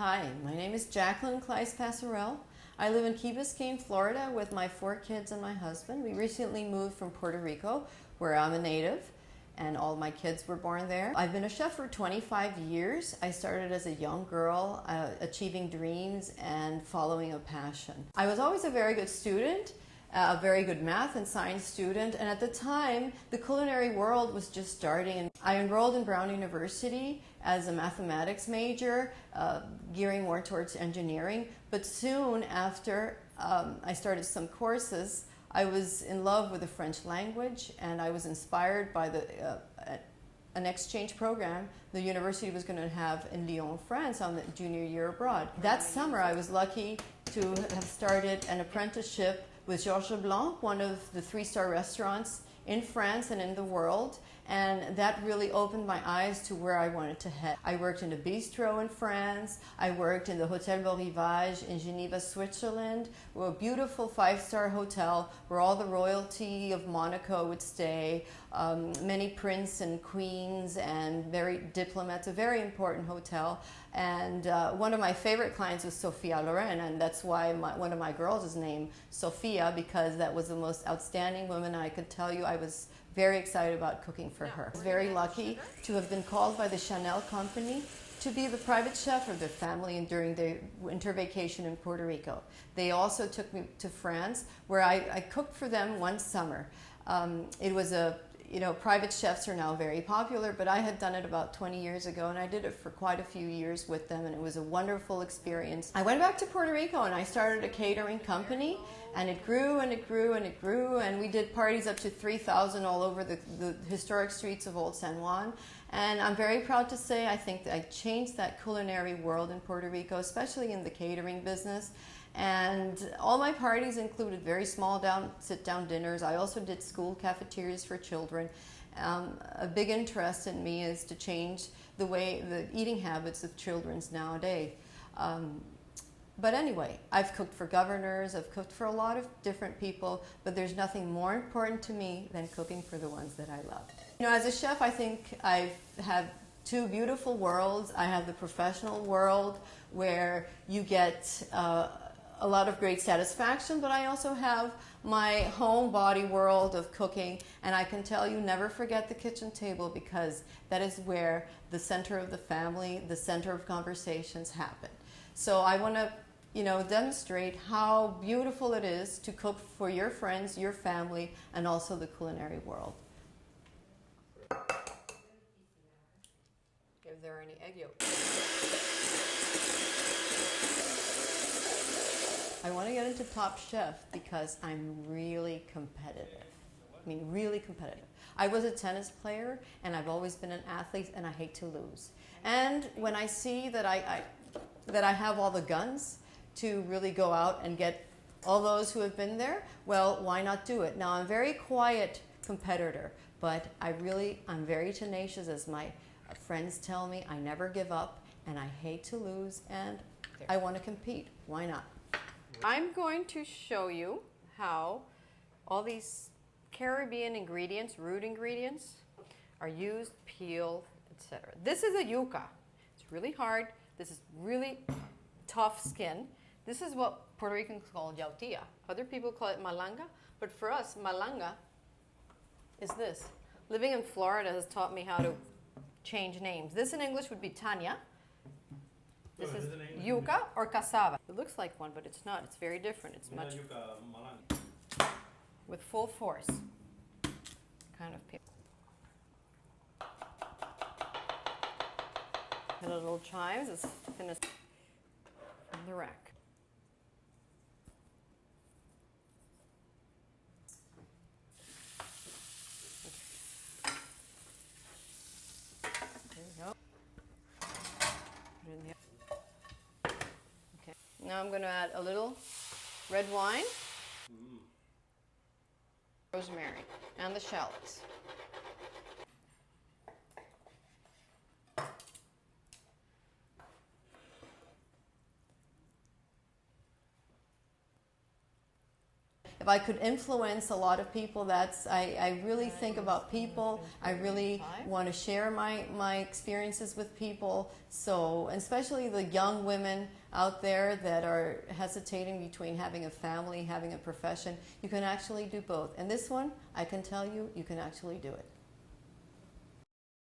Hi, my name is Jacqueline Kleis. I live in Key Biscayne, Florida with my 4 kids and my husband. We recently moved from Puerto Rico, where I'm a native, and all my kids were born there. I've been a chef for 25 years. I started as a young girl, achieving dreams and following a passion. I was always a very good student, a very good math and science student, and at the time, the culinary world was just starting. And I enrolled in Brown University as a mathematics major, gearing more towards engineering, but soon after I started some courses, I was in love with the French language, and I was inspired by an exchange program the university was going to have in Lyon, France on the junior year abroad. That summer I was lucky to have started an apprenticeship with Georges Blanc, one of the 3-star restaurants in France and in the world, and that really opened my eyes to where I wanted to head. I worked in a bistro in France. I worked in the Hôtel Beau Rivage in Geneva, Switzerland, a beautiful 5-star hotel where all the royalty of Monaco would stay, many princes and queens and very diplomats, a very important hotel. And one of my favorite clients was Sophia Loren, and that's why one of my girls is named Sophia, because that was the most outstanding woman. I could tell you I was very excited about cooking for her. I was very lucky to have been called by the Chanel company to be the private chef of their family and during their winter vacation in Puerto Rico. They also took me to France, where I cooked for them one summer. It was private chefs are now very popular, but I had done it about 20 years ago, and I did it for quite a few years with them, and it was a wonderful experience. I went back to Puerto Rico and I started a catering company, and it grew and it grew and it grew, and we did parties up to 3,000 all over the historic streets of Old San Juan. And I'm very proud to say I think that I changed that culinary world in Puerto Rico, especially in the catering business. And all my parties included very small sit-down dinners. I also did school cafeterias for children. A big interest in me is to change the eating habits of children nowadays. But anyway, I've cooked for governors, I've cooked for a lot of different people, but there's nothing more important to me than cooking for the ones that I love. You know, as a chef, I think I have 2 beautiful worlds. I have the professional world where you get a lot of great satisfaction, but I also have my home body world of cooking, and I can tell you, never forget the kitchen table, because that is where the center of the family, the center of conversations happen. So I want to, demonstrate how beautiful it is to cook for your friends, your family, and also the culinary world. If there are any egg yolks. I want to get into Top Chef because I'm really competitive. I mean, really competitive. I was a tennis player, and I've always been an athlete, and I hate to lose. And when I see that I have all the guns to really go out and get all those who have been there, well, why not do it? Now, I'm a very quiet competitor, but I'm very tenacious, as my friends tell me. I never give up, and I hate to lose, and I want to compete. Why not? I'm going to show you how all these Caribbean ingredients, root ingredients, are used, peeled, etc. This is a yuca. It's really hard. This is really tough skin. This is what Puerto Ricans call yautía. Other people call it malanga, but for us, malanga is this. Living in Florida has taught me how to change names. This in English would be Tanya. This is yuca or cassava. It looks like one, but it's not. It's very different. It's much with full force. Kind of peel. And the little chives as thin as from the rack. There we go. Put it in the Okay. Now I'm going to add a little red wine, rosemary, and the shallots. if I could influence a lot of people, I really think about people. I really want to share my experiences with people. So, especially the young women out there that are hesitating between having a family, having a profession, you can actually do both. And this one, I can tell you, you can actually do it.